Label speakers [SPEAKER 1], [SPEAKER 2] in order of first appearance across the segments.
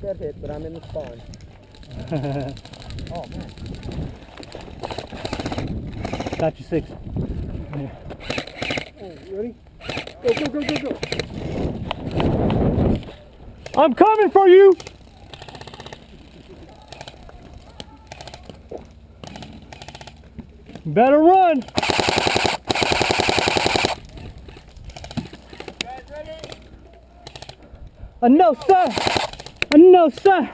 [SPEAKER 1] got hit, but I'm in the spawn. Oh, man.
[SPEAKER 2] Got you 6. Yeah.
[SPEAKER 1] Oh, you ready? Go, go, go, go, go.
[SPEAKER 2] I'm coming for you! Better run!
[SPEAKER 1] Guys ready?
[SPEAKER 2] No, sir! No, sir!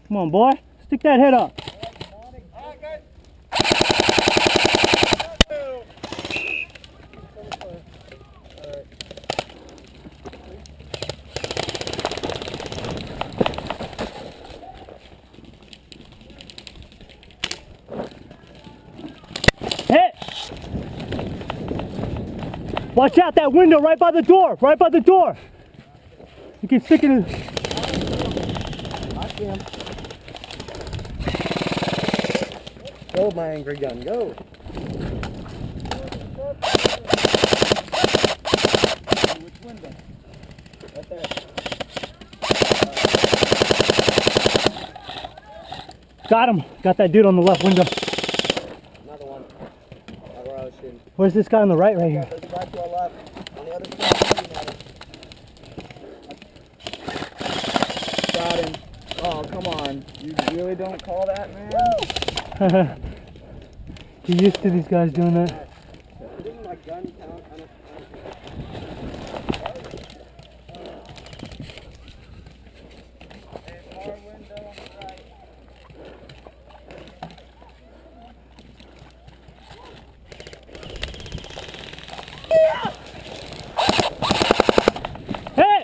[SPEAKER 2] Come on, boy. Stick that head up.
[SPEAKER 1] Alright, guys.
[SPEAKER 2] Hit! Watch out, that window right by the door. Right by the door. You can stick it in.
[SPEAKER 1] I see him. Go, my angry gun, go. Which window? Right there.
[SPEAKER 2] Got him. Got that dude on the left window.
[SPEAKER 1] Another one. Right where I was shooting.
[SPEAKER 2] Where's this guy on the right
[SPEAKER 1] Yeah,
[SPEAKER 2] here?
[SPEAKER 1] there's a guy to our left. On the other side. Got him. Oh, come on. You really don't call that, man?
[SPEAKER 2] You're used to these guys doing that.
[SPEAKER 1] Didn't my gun count on it? There's more window on the right.
[SPEAKER 2] Hey!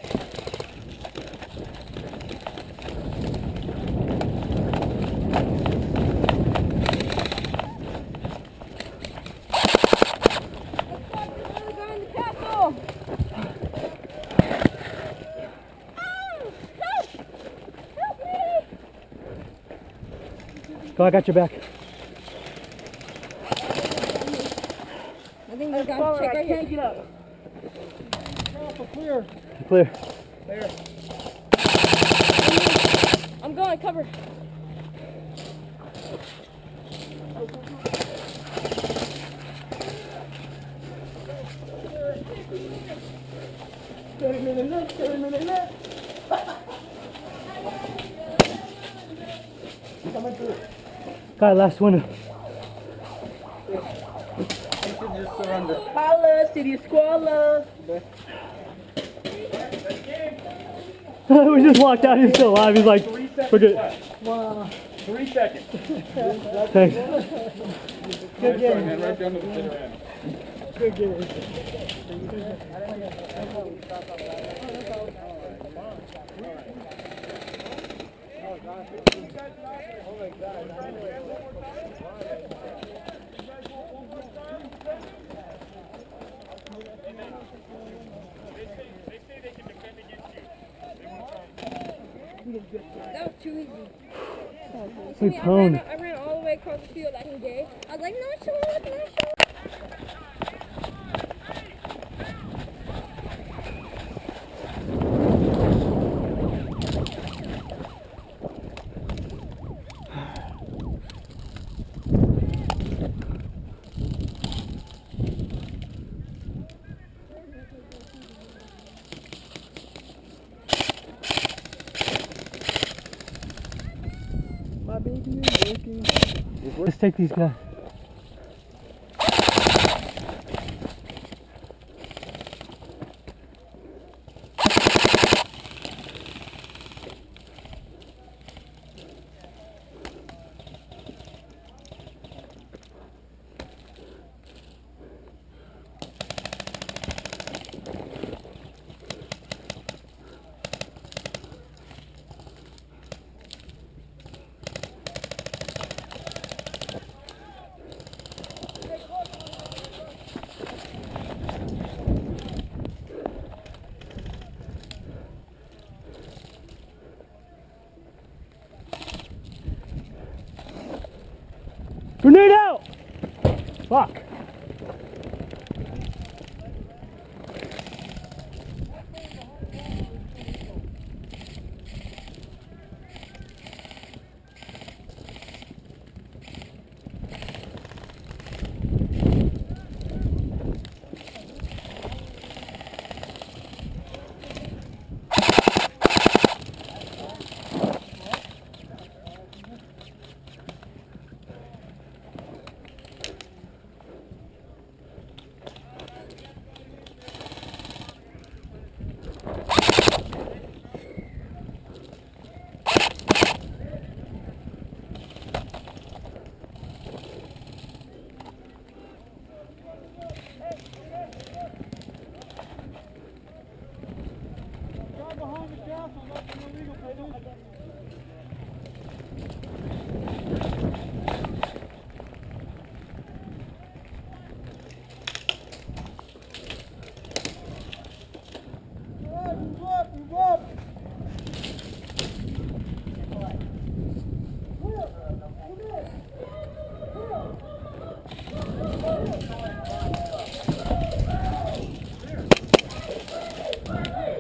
[SPEAKER 2] Go, I got your back.
[SPEAKER 3] I think we got to check right here.
[SPEAKER 1] Get up. Clear.
[SPEAKER 2] Clear.
[SPEAKER 1] There.
[SPEAKER 3] I'm going, cover.
[SPEAKER 1] 30 minutes left, 30 minutes left. Coming through.
[SPEAKER 2] Guy, last window.
[SPEAKER 1] You should just surrender. Holla, City Squalor.
[SPEAKER 2] We just walked out, he's still alive. He's like,
[SPEAKER 1] 3 seconds
[SPEAKER 2] forget.
[SPEAKER 1] left.
[SPEAKER 2] Wow.
[SPEAKER 1] 3 seconds.
[SPEAKER 2] Thanks.
[SPEAKER 1] Good game. Man, right down to the bitter end.
[SPEAKER 2] Good game.
[SPEAKER 3] That was too easy.
[SPEAKER 2] We pwned.
[SPEAKER 3] I ran all the way across the field like a gay. I was like, no, show up, no, show up.
[SPEAKER 1] My baby is working.
[SPEAKER 2] Let's take these guys. Fuck.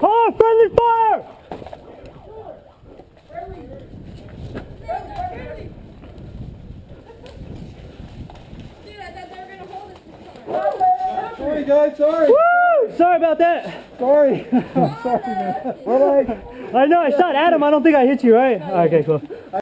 [SPEAKER 2] Oh, friendly fire!
[SPEAKER 1] Sorry guys, sorry.
[SPEAKER 2] Woo! Sorry about that.
[SPEAKER 1] Sorry. Sorry man. Well,
[SPEAKER 2] I know, I shot Adam. I don't think I hit you, right? Okay, cool.